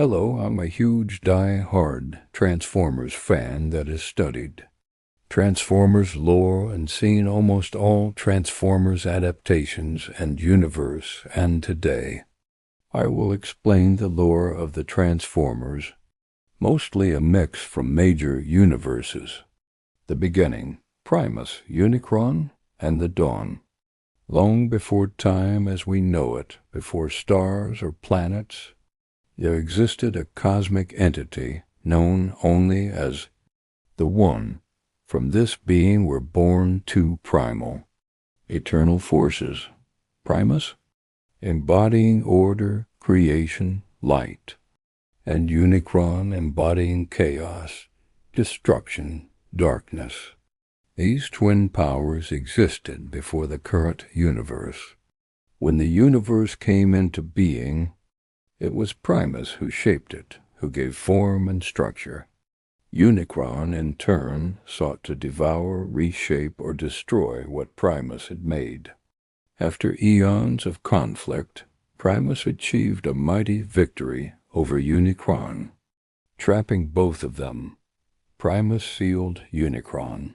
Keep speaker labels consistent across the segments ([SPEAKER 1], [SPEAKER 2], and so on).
[SPEAKER 1] Hello, I'm a huge die-hard Transformers fan that has studied Transformers lore and seen almost all Transformers adaptations and universe, and today I will explain the lore of the Transformers, mostly a mix from major universes. The beginning, Primus, Unicron, and the dawn. Long before time as we know it, before stars or planets, there existed a cosmic entity known only as the One. From this being were born two primal, eternal forces. Primus, embodying order, creation, light, and Unicron embodying chaos, destruction, darkness. These twin powers existed before the current universe. When the universe came into being, it was Primus who shaped it, who gave form and structure. Unicron, in turn, sought to devour, reshape, or destroy what Primus had made. After eons of conflict, Primus achieved a mighty victory over Unicron. Trapping both of them, Primus sealed Unicron.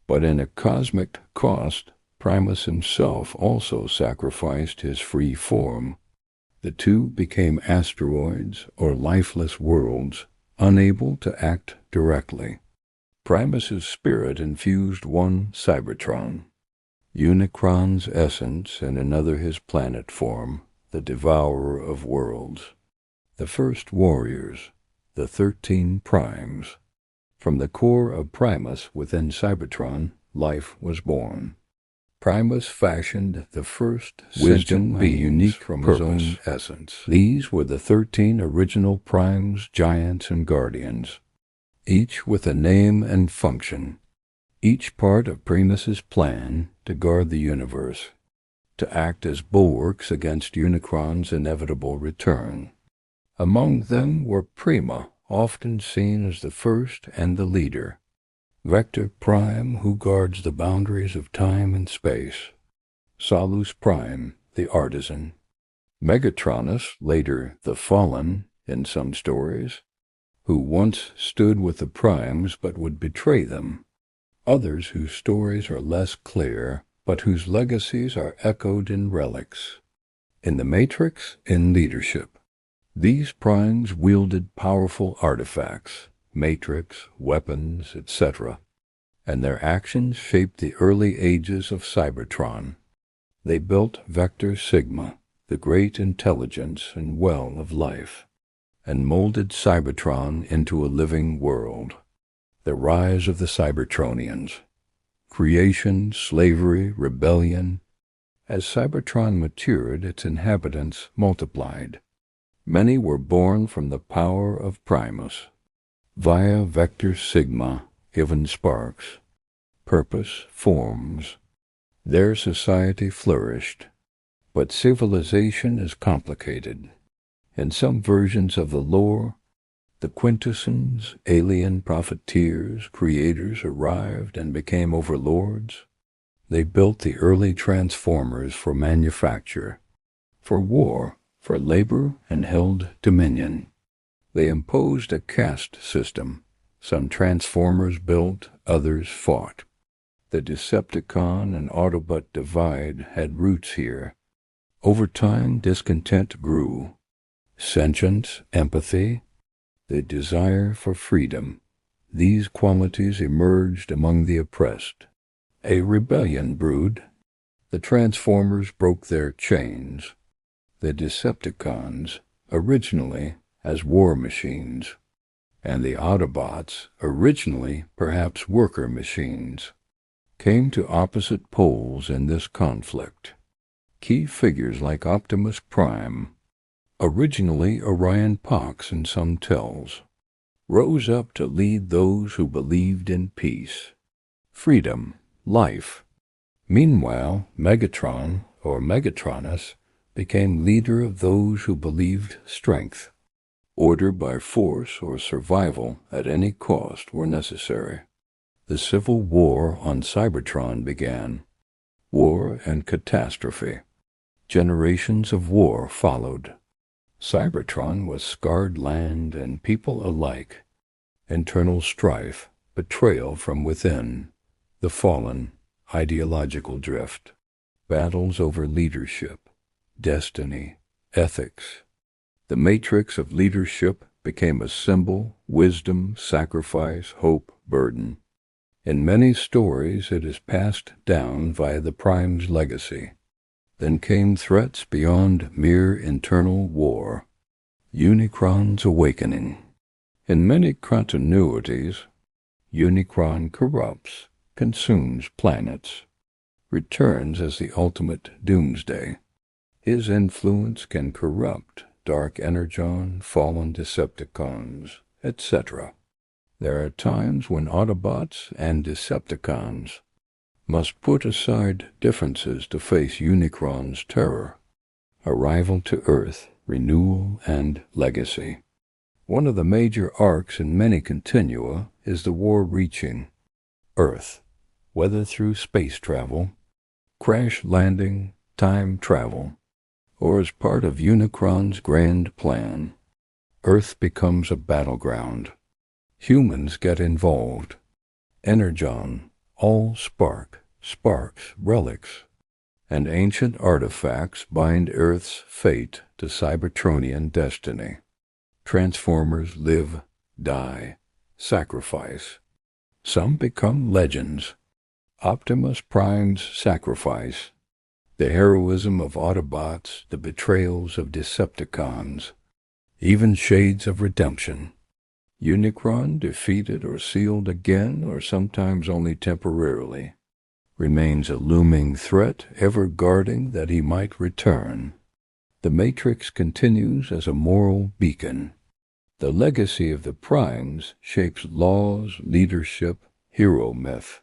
[SPEAKER 1] But in a cosmic cost, Primus himself also sacrificed his free form. The two became asteroids or lifeless worlds, unable to act directly. Primus's spirit infused one Cybertron, Unicron's essence, and another his planet form, the Devourer of Worlds. The first warriors, the 13 Primes. From the core of Primus within Cybertron, life was born. Primus fashioned the first wisdom be unique from his own essence. These were the 13 original Primes, giants, and guardians, each with a name and function, each part of Primus's plan to guard the universe, to act as bulwarks against Unicron's inevitable return. Among them were Prima, often seen as the first and the leader, Vector Prime, who guards the boundaries of time and space, Solus Prime, the artisan, Megatronus, later the Fallen in some stories, who once stood with the Primes but would betray them, others whose stories are less clear but whose legacies are echoed in relics. In the Matrix, in leadership, these Primes wielded powerful artifacts, matrix, weapons, etc., and their actions shaped the early ages of Cybertron. They built Vector Sigma, the great intelligence and well of life, and molded Cybertron into a living world. The rise of the Cybertronians. Creation, slavery, rebellion. As Cybertron matured, its inhabitants multiplied. Many were born from the power of Primus. Via Vector Sigma, given sparks, purpose, forms, their society flourished. But civilization is complicated. In some versions of the lore, the quintessence, alien profiteers, creators arrived and became overlords. They built the early Transformers for manufacture, for war, for labor, and held dominion. They imposed a caste system. Some Transformers built, others fought. The Decepticon and Autobot divide had roots here. Over time, discontent grew. Sentience, empathy, the desire for freedom. These qualities emerged among the oppressed. A rebellion brewed. The Transformers broke their chains. The Decepticons, originally as war machines, and the Autobots, originally perhaps worker machines, came to opposite poles in this conflict. Key figures like Optimus Prime, originally Orion Pax in some tells, rose up to lead those who believed in peace, freedom, life. Meanwhile, Megatron, or Megatronus, became leader of those who believed strength. Order by force or survival at any cost were necessary. The civil war on Cybertron began. War and catastrophe. Generations of war followed. Cybertron was scarred land and people alike, internal strife, betrayal from within, the fallen, ideological drift, battles over leadership, destiny, ethics. The matrix of leadership became a symbol, wisdom, sacrifice, hope, burden. In many stories it is passed down via the Prime's legacy. Then came threats beyond mere internal war. Unicron's awakening. In many continuities, Unicron corrupts, consumes planets, returns as the ultimate doomsday. His influence can corrupt Dark Energon, fallen Decepticons, etc. There are times when Autobots and Decepticons must put aside differences to face Unicron's terror, arrival to Earth, renewal, and legacy. One of the major arcs in many continua is the war reaching Earth, whether through space travel, crash landing, time travel, or as part of Unicron's grand plan. Earth becomes a battleground. Humans get involved. Energon, all sparks, relics, and ancient artifacts bind Earth's fate to Cybertronian destiny. Transformers live, die, sacrifice. Some become legends. Optimus Prime's sacrifice, the heroism of Autobots, the betrayals of Decepticons, even shades of redemption. Unicron, defeated or sealed again, or sometimes only temporarily, remains a looming threat, ever guarding that he might return. The Matrix continues as a moral beacon. The legacy of the Primes shapes laws, leadership, hero myth.